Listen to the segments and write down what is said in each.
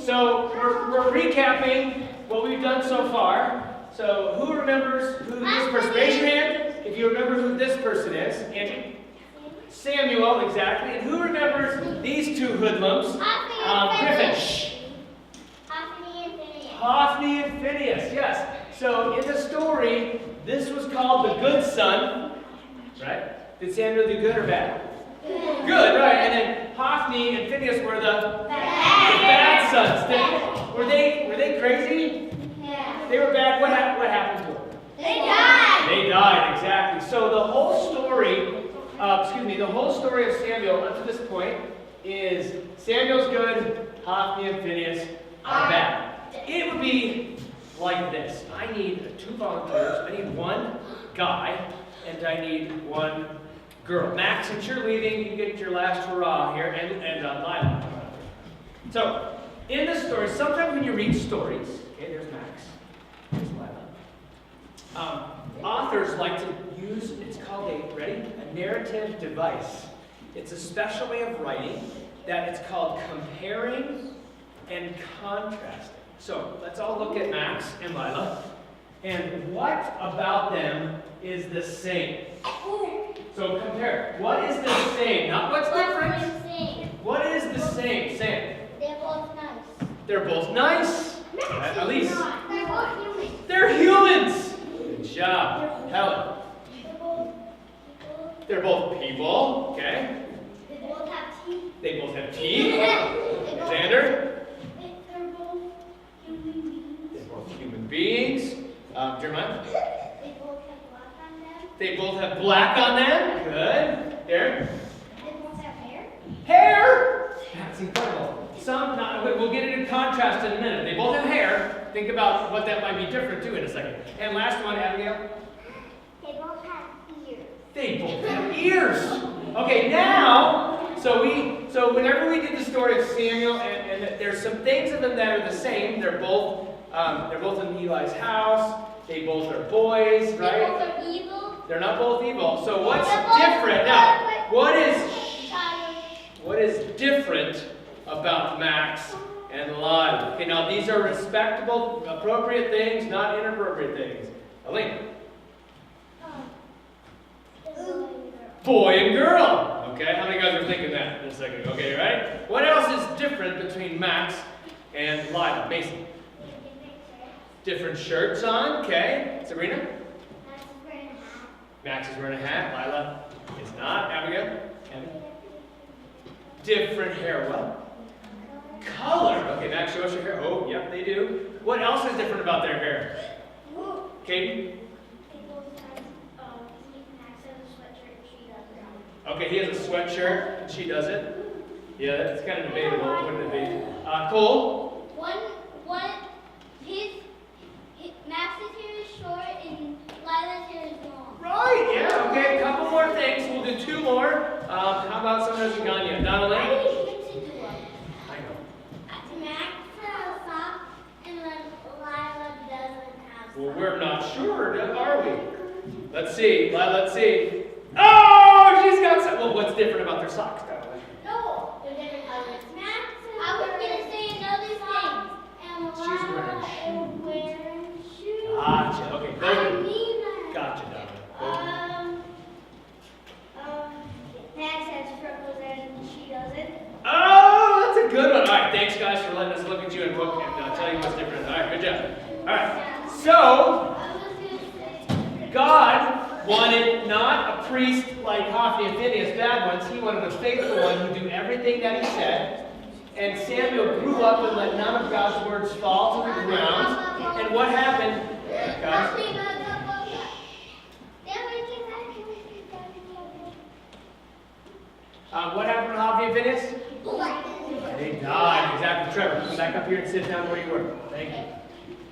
So we're recapping what we've done so far. So who remembers who this person? Raise your hand if you remember who this person is. Angie? Samuel, exactly. And who remembers these two hoodlums? Griffin. Shh. Hophni and Phineas, yes. So in the story, this was called the good son, right? Did Samuel do good or bad? Good, right. And then Hophni and Phineas were the bad sons. Were they crazy? Yeah. They were bad. What happened to them? They died. They died, exactly. So the whole story, the whole story of Samuel up to this point is Samuel's good, Hophni and Phineas are bad. It would be like this. I need 2 volunteers. I need 1 guy, and I need 1 girl. Max, since you're leaving, you get your last hurrah here, and Lila. So, in the story, sometimes when you read stories, okay, there's Max, there's Lila. Authors like to use, it's called a narrative device. It's a special way of writing that it's called comparing and contrasting. So, let's all look at Max and Lila. And what about them is the same? So compare. What is the same? Not what's different. What is the same? Sam. They're both nice. They're both nice. At least. They're both humans. They're humans. Good job. Helen. They're both people. They're both people. Okay. They both have teeth. They both have teeth. Xander. They're both human beings. They're both human beings. Jeremiah. They both have black on them. They both have black on them. Good. Aaron. They both have hair. Hair. That's incredible. We'll get into contrast in a minute. They both have hair. Think about what that might be different too in a second. And last one, Abigail. They both have ears. They both have ears. Okay, now, so whenever we did the story of Samuel, and there's some things of them that are the same. They're both in Eli's house. They both are boys, right? They both are evil. They're not both evil. So what's different now? What is different about Max and Lila? Okay, now these are respectable, appropriate things, not inappropriate things. Elaine. Boy and girl. Okay, how many guys are thinking that in a second? Okay, right? What else is different between Max and Lila? Mason. Different shirts on. Okay. Sabrina. Max is wearing a hat. Lila is not. Abigail. Different hair. What? Color. Okay, Max, show us your hair. Oh, yep, they do. What else is different about their hair? Katie? Okay, he has a sweatshirt and she doesn't. Yeah, that's kind of debatable, wouldn't it be? Cole? Max's hair is short and Lila's hair is long. Right, yeah, okay, a couple more things. We'll do 2 more. How about someone who hasn't gone yet? Donnelly? I didn't get to do one. I know. Max has a sock and then Lila doesn't have Well, socks. we're not sure, are we? Let's see, let's see. Oh, she's got some. Well, what's different about their socks, Donnelly? No, they're different colors. I was going to say another thing. And She's wearing Lila is wearing shoes. Gotcha, okay, I very good. mean that. Gotcha, Donnelly. Max has freckles and she doesn't. Oh, that's a good one. All right, thanks, guys, for letting us look at you and book and tell you what's different. All right, good job. All right, so I was going to say. God wanted not a priest like Hophni and Phineas, bad ones. He wanted a faithful one who do everything that he said. And Samuel grew up and let none of God's words fall to the ground. And what happened, guys? What happened to Hophni and Phineas? They died. Exactly. Trevor, come back up here and sit down where you were. Thank you.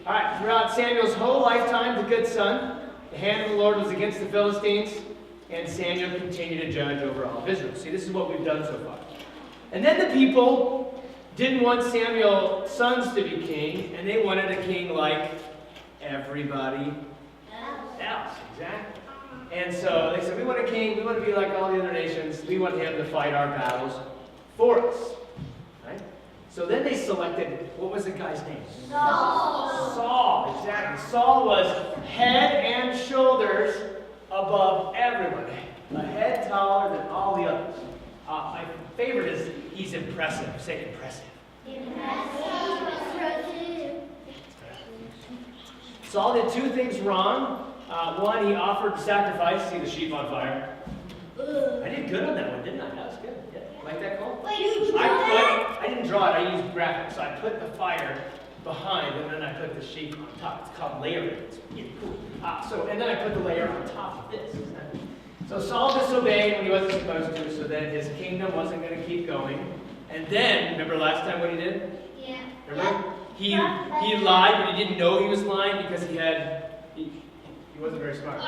All right. Throughout Samuel's whole lifetime, the good son, the hand of the Lord was against the Philistines, and Samuel continued to judge over all of Israel. See, this is what we've done so far. And then the people didn't want Samuel's sons to be king, and they wanted a king like everybody else. Exactly. And so they said, we want a king, we want to be like all the other nations, we want him to fight our battles for us. Right? So then they selected, what was the guy's name? Saul. Saul, exactly. Saul was head and shoulders above everyone. A head taller than all the others. My favorite is he's impressive. Say impressive. Saul did two things wrong. One, he offered sacrifice. See the sheep on fire. I did good on that one, didn't I? That was good. Yeah. Like that call? I didn't draw it. I used graphics. So I put the fire behind, and then I put the sheep on top. It's called layering. It's really cool. And then I put the layer on top of this. So Saul disobeyed when he wasn't supposed to, so then his kingdom wasn't going to keep going. And then, remember last time what he did? Yeah. Remember? He lied, but he didn't know he was lying because he wasn't very smart.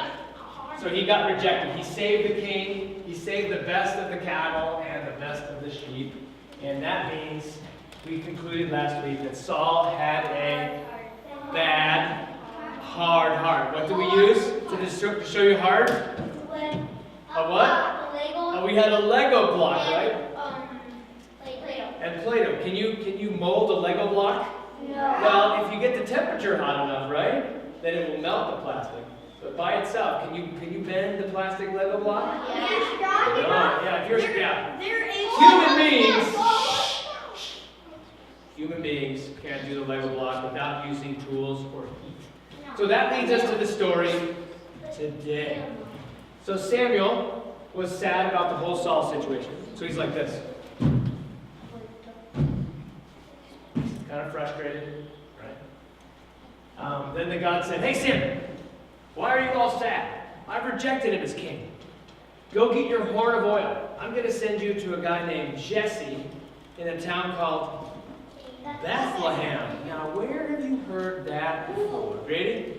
So he got rejected. He saved the king, he saved the best of the cattle and the best of the sheep. And that means, we concluded last week that Saul had a bad, hard heart. What do we use to show you hard? A what? We had a Lego block, right? Play-Doh. And Play-Doh. Can you mold a Lego block? No. Well, if you get the temperature hot enough, right, then it will melt the plastic. But by itself, can you bend the plastic Lego block? Yeah. If you're human beings can't do the Lego block without using tools or heat. So that leads us to the story today. So Samuel was sad about the whole Saul situation. So he's like this. Kind of frustrated, right? Then the God said, "Hey Samuel, why are you all sad? I've rejected him as king. Go get your horn of oil. I'm going to send you to a guy named Jesse in a town called Bethlehem." Now, where have you heard that before? Ready?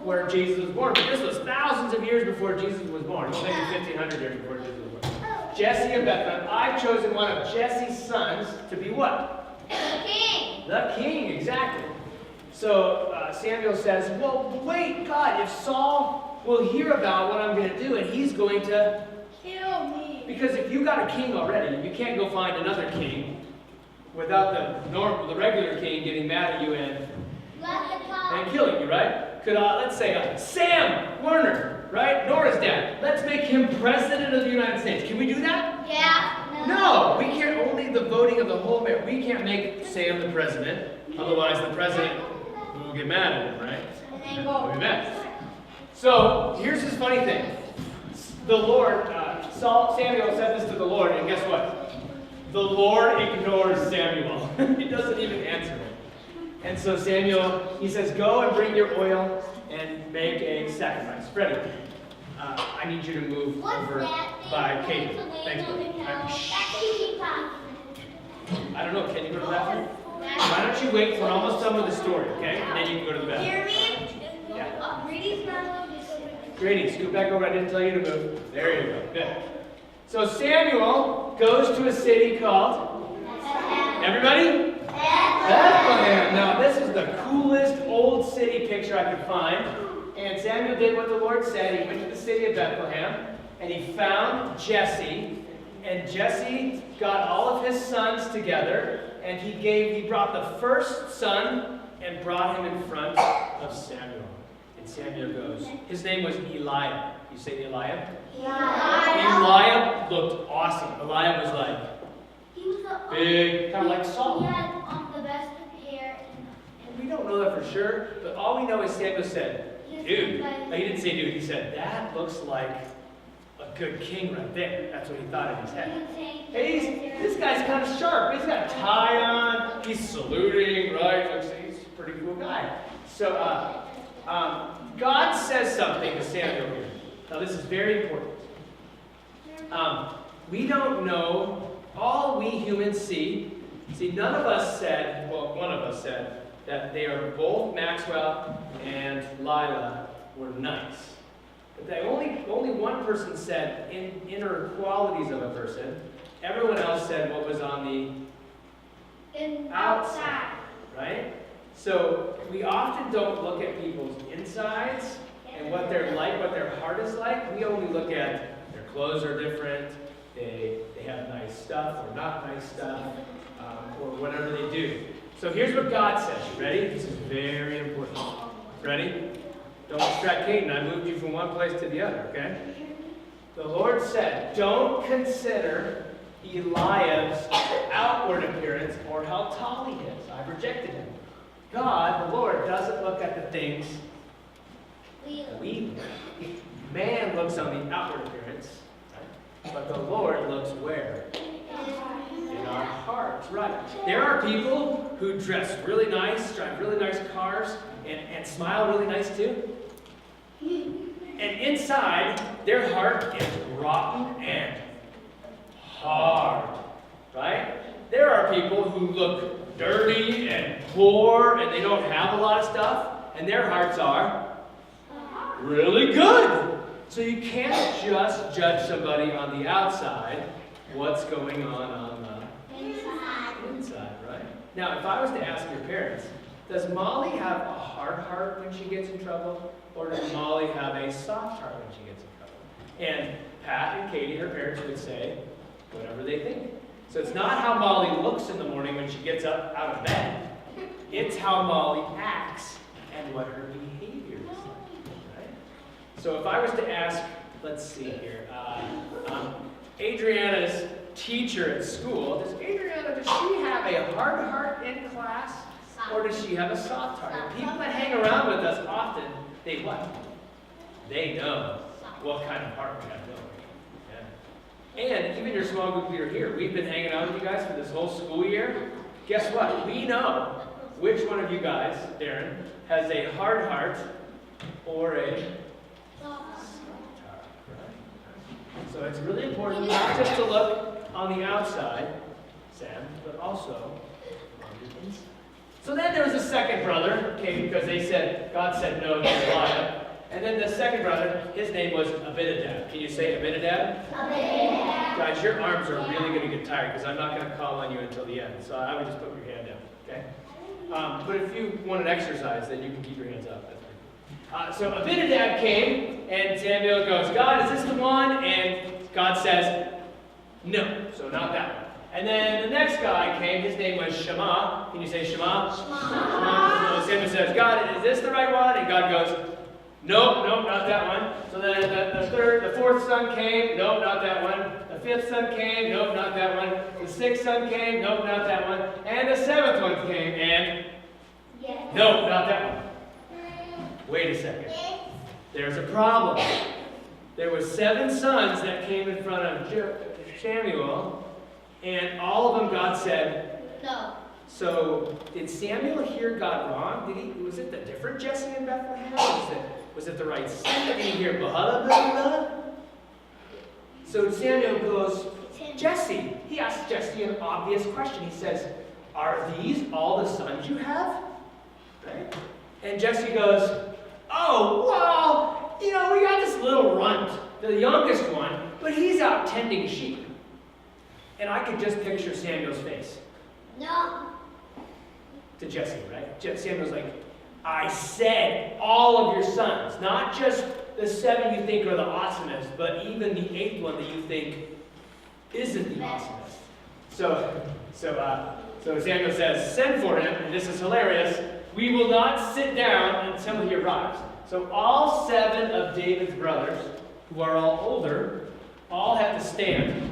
Where Jesus was born. But this was thousands of years before Jesus was born. Well, maybe 1,500 years before Jesus was born. Jesse of Bethlehem. I've chosen one of Jesse's sons to be what? The king. The king, exactly. So Samuel says, well, wait, God, if Saul will hear about what I'm going to do, and he's going to Kill me. Because if you got a king already, you can't go find another king without the regular king getting mad at you and killing you, right? Could let's say Sam Werner, right? Nora's dad. Let's make him president of the United States. Can we do that? Yeah. No, we can't. Only the voting of the whole America. We can't make Sam the president. Otherwise, the president will get mad at him, right? And then go. We'll be mad. So here's this funny thing. The Lord, Samuel said this to the Lord, and guess what? The Lord ignores Samuel. He doesn't even answer him. And so Samuel, he says, go and bring your oil and make a sacrifice. Freddie, I need you to move over by Katie. Thanks, buddy. I don't know, can you go to the bathroom? Why don't you wait? We're almost done with the story, okay? And then you can go to the bathroom. Jeremy? Yeah. Brady's not. Grady, scoot back over. I didn't tell you to move. There you go. Good. So Samuel goes to a city called, everybody? Bethlehem. Now, this is the coolest old city picture I could find. And Samuel did what the Lord said. He went to the city of Bethlehem, and he found Jesse. And Jesse got all of his sons together, and he brought the first son and brought him in front of Samuel. And Samuel goes, his name was Eliab. You say Eliab? Eliab looked awesome. Eliab was like, He was the big, kind of like Saul. He had the best hair. We don't know that for sure, but all we know is Samuel said, dude. No, he didn't say dude. He said, that looks like a good king right there. That's what he thought in his head. Hey, this guy's kind of sharp. He's got a tie on. He's saluting, right? Looks like he's a pretty cool guy. So, God says something to Samuel here. Now, this is very important. We don't know. All we humans see, none of us said, well, one of us said, that they are both Maxwell and Lila were nice. But only one person said inner qualities of a person. Everyone else said what was on the outside, right? So we often don't look at people's insides and what they're like, what their heart is like. We only look at their clothes are different, they they have nice stuff or not nice stuff, or whatever they do. So here's what God says. You ready? This is very important. Ready? Don't distract Caden. I moved you from one place to the other, okay? The Lord said, don't consider Eliab's outward appearance or how tall he is. I've rejected him. God, the Lord, doesn't look at the things we look. Man looks on the outward appearance, right? But the Lord looks where? In our hearts, right? There are people who dress really nice, drive really nice cars, and smile really nice too. And inside, their heart is rotten and hard, right? There are people who look dirty and poor, and they don't have a lot of stuff, and their hearts are really good. So you can't just judge somebody on the outside what's going on the inside, right? Now, if I was to ask your parents, does Molly have a hard heart when she gets in trouble, or does Molly have a soft heart when she gets in trouble? And Pat and Katie, her parents, would say whatever they think. So it's not how Molly looks in the morning when she gets up out of bed. It's how Molly acts and what her behavior is like, right? So if I was to ask, let's see here, Adriana's teacher at school, does she have a hard heart in class, or does she have a soft heart? And people that hang around with us often, they what? They know what kind of heart we have going. Yeah. And even your small group leader here, we've been hanging out with you guys for this whole school year. Guess what? We know which one of you guys, Darren, has a hard heart or a soft heart. Right? So it's really important not just to look on the outside, Sam, but also on the inside. So then there was a second brother, okay, because God said no to Eliab. And then the second brother, his name was Abinadab. Can you say Abinadab? Abinadab. Guys, your arms are really going to get tired because I'm not going to call on you until the end. So I would just put your hand down, okay? But if you want an exercise, then you can keep your hands up. That's pretty cool. So Abinadab came, and Samuel goes, God, is this the one? And God says, no. So not that one. And then the next guy came, his name was Shema. Can you say Shema? Shema. So Samuel says, God, is this the right one? And God goes, nope, not that one. So then the fourth son came, nope, not that one. The fifth son came, nope, not that one. The sixth son came, nope, not that one. And the seventh one came, and nope, not that one. Wait a second. There's a problem. There were 7 sons that came in front of Samuel, and all of them God said, no. So did Samuel hear God wrong? Was it the different Jesse in Bethlehem? Was it the right son? Did he hear blah, blah, blah? So Samuel goes, Jesse. He asks Jesse an obvious question. He says, are these all the sons you have? Right? And Jesse goes, oh, well, we got this little runt, the youngest one, but he's out tending sheep. And I could just picture Samuel's face. No. To Jesse, right? Samuel's like, I said all of your sons, not just the 7 you think are the awesomest, but even the 8th one that you think isn't the awesomest. So Samuel says, send for him, and this is hilarious, we will not sit down until he arrives. So all 7 of David's brothers, who are all older, all have to stand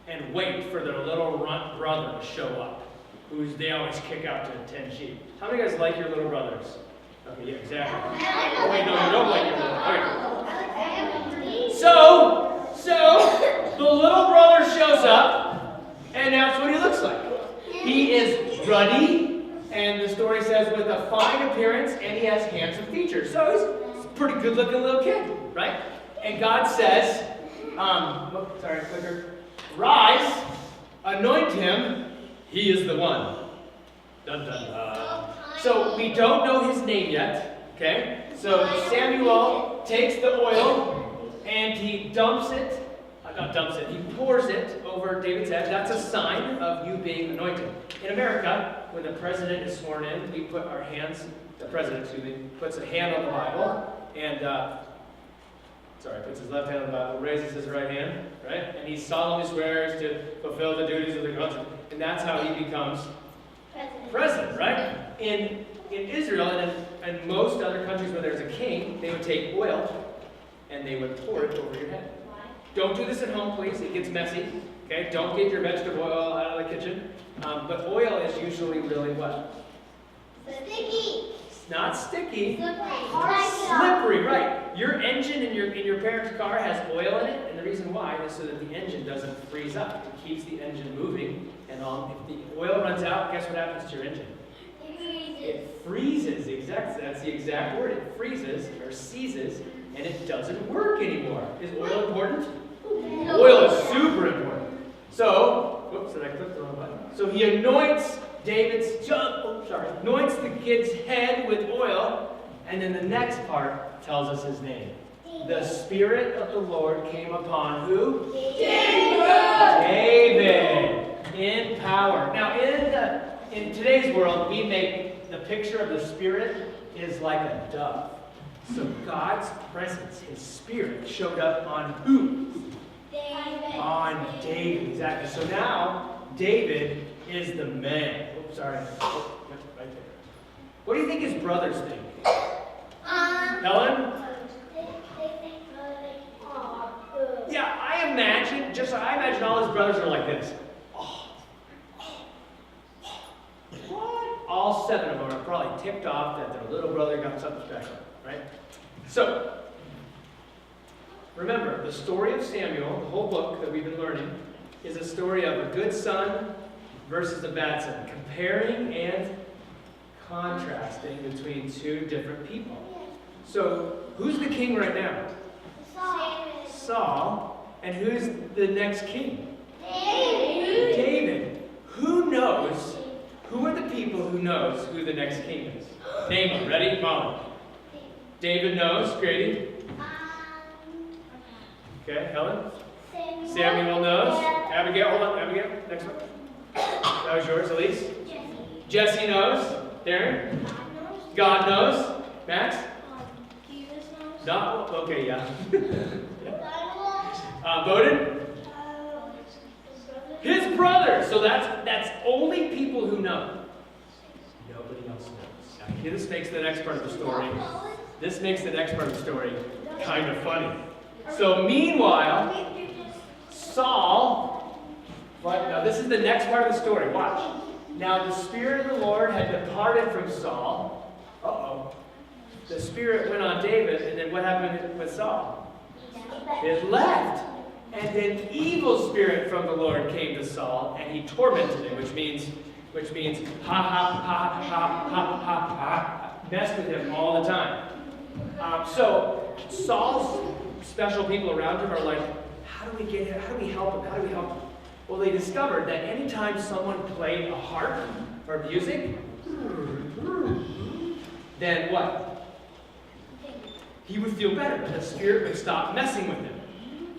and wait for their little runt brother to show up, who they always kick out to tend sheep. How many of you guys like your little brothers? Okay, yeah, exactly. Oh, wait, no, you don't like your little brothers. Okay. So the little brother shows up, and that's what he looks like. He is ruddy, and the story says with a fine appearance, and he has handsome features. So he's a pretty good-looking little kid, right? And God says, clicker. Rise, anoint him, he is the one. Dun, dun, dun. So we don't know his name yet, okay? So Samuel takes the oil and he he pours it over David's head. That's a sign of you being anointed. In America, when the president is sworn in, we put our hands, the president, puts a hand on the Bible and puts his left hand on the Bible, raises his right hand, right? And he solemnly swears to fulfill the duties of the country. And that's how he becomes president, right? In Israel and most other countries where there's a king, they would take oil and they would pour it over your head. Don't do this at home, please. It gets messy. Okay? Don't get your vegetable oil out of the kitchen. But oil is usually really what? Sticky. It's not sticky. Slippery, right. Your engine in your parents' car has oil in it, and the reason why is so that the engine doesn't freeze up. It keeps the engine moving, and if the oil runs out, guess what happens to your engine? It freezes. Exactly. That's the exact word. It freezes or seizes, and it doesn't work anymore. Is oil important? No. Oil is super important. So, whoops, did I click the wrong button? So he anoints anoints the kid's head with oil, and then the next part tells us his name. The Spirit of the Lord came upon who? David. In power. Now, in today's world, we make the picture of the Spirit is like a dove. So God's presence, His Spirit, showed up on who? David. On David, exactly. So now, David is the man. Oops, sorry. Oh, that's right there. What do you think his brothers think? Helen? Yeah, I imagine all his brothers are like this. What? All 7 of them are probably ticked off that their little brother got something special, right? So, remember, the story of Samuel, the whole book that we've been learning, is a story of a good son versus a bad son, comparing and contrasting between 2 different people. So, who's the king right now? Saul. And who's the next king? David. Who knows? Who are the people who knows who the next king is? Name them. Ready? Molly. David knows. Grady. Okay, Helen? Samuel knows. Abigail, hold on. Abigail, next one. That was yours, Elise. Jesse knows. Darren? God knows. Max? No? Okay, yeah. Bowden? His brother. So that's only people who know. Nobody else knows. Now, here, this makes the next part of the story. This makes the next part of the story kind of funny. So meanwhile, Saul. Now this is the next part of the story. Watch. Now the Spirit of the Lord had departed from Saul. Uh-oh. The Spirit went on David, and then what happened with Saul? It left. And an evil spirit from the Lord came to Saul, and he tormented him, which means messed with him all the time. So Saul's special people around him are like, how do we get him? How do we help him? How do we help him? Well, they discovered that anytime someone played a harp or music, then what? He would feel better. The spirit would stop messing with him.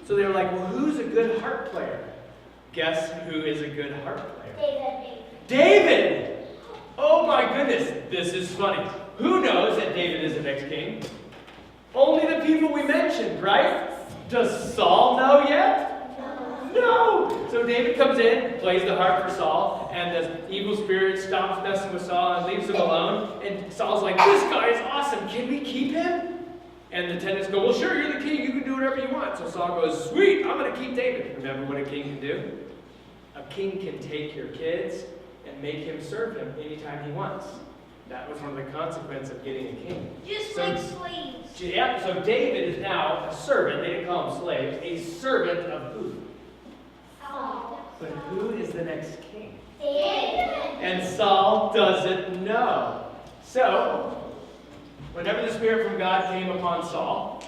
So they were like, well, who's a good harp player? Guess who is a good harp player? David! Oh my goodness, this is funny. Who knows that David is the next king? Only the people we mentioned, right? Does Saul know yet? No! So David comes in, plays the harp for Saul, and the evil spirit stops messing with Saul and leaves him alone. And Saul's like, this guy is awesome. Can we keep him? And the attendants go, well, sure, you're the king. You can do whatever you want. So Saul goes, sweet, I'm going to keep David. Remember what a king can do? A king can take your kids and make him serve him anytime he wants. That was one of the consequences of getting a king. Just like slaves. Yeah, so David is now a servant. They didn't call him slaves. A servant of who? Saul. But who is the next king? David. And Saul doesn't know. So, whenever the Spirit from God came upon Saul,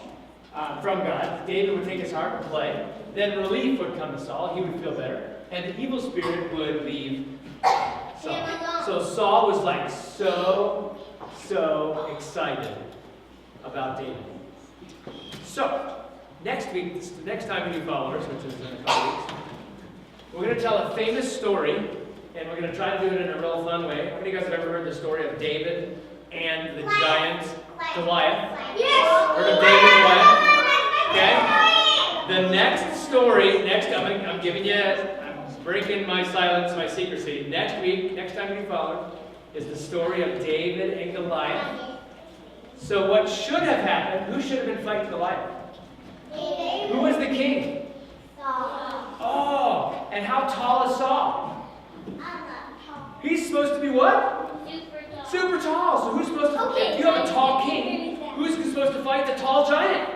from God, David would take his harp and play. Then relief would come to Saul. He would feel better. And the evil spirit would leave Saul. So Saul was like so excited about David. So, next week, the next time we do followers, which is in a couple weeks, we're going to tell a famous story, and we're going to try to do it in a real fun way. How many of you guys have ever heard the story of David and the giant Goliath? Yes! Heard of David and Goliath? Okay? The next story, I'm giving you, I'm breaking my silence, my secrecy. Next week, next time you follow, is the story of David and Goliath. So what should have happened, who should have been fighting Goliath? David. Who was the king? Saul. Oh, and how tall is Saul? He's supposed to be what? Super tall. So who's supposed to, if you have a tall king, who's supposed to fight the tall giant?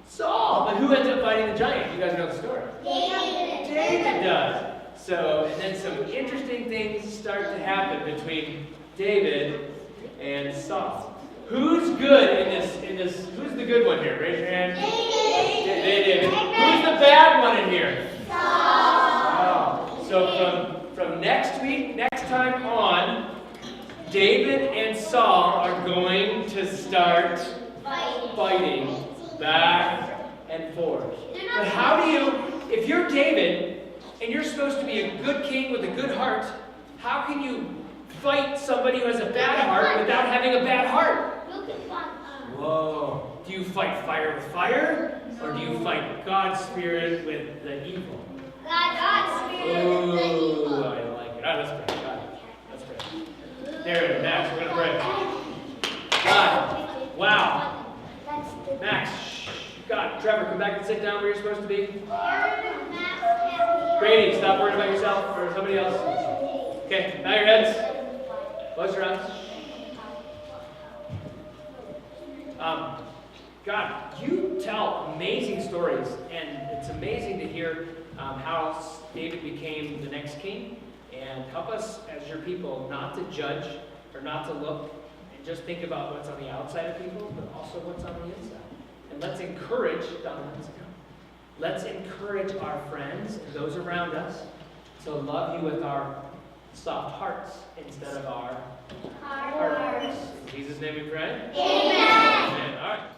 Saul. But who ends up fighting the giant? You guys know the story. David does. So, and then some interesting things start to happen between David and Saul. Who's good in this? Who's the good one here? Raise your hand. David. Who's the bad one in here? Saul. So from next week, next time on, David and Saul are going to start fighting back and forth. But how do you, if you're David and you're supposed to be a good king with a good heart, how can you fight somebody who has a bad heart without having a bad heart? Whoa. Do you fight fire with fire? Or do you fight God's spirit with the evil? God's spirit Ooh, with the evil. I like it. All right, let's pray. God, let's pray. There it is, Max. We're going to pray. God, wow. Max, shh. God, Trevor, come back and sit down where you're supposed to be. Grady, stop worrying about yourself or somebody else. Okay, bow your heads. Close your eyes. God, you tell amazing stories, and it's amazing to hear how David became the next king. And help us as your people not to judge or not to look and just think about what's on the outside of people, but also what's on the inside. And let's encourage, let's encourage our friends and those around us to love you with our soft hearts instead of our hard hearts. In Jesus' name we pray. Amen. Amen. All right.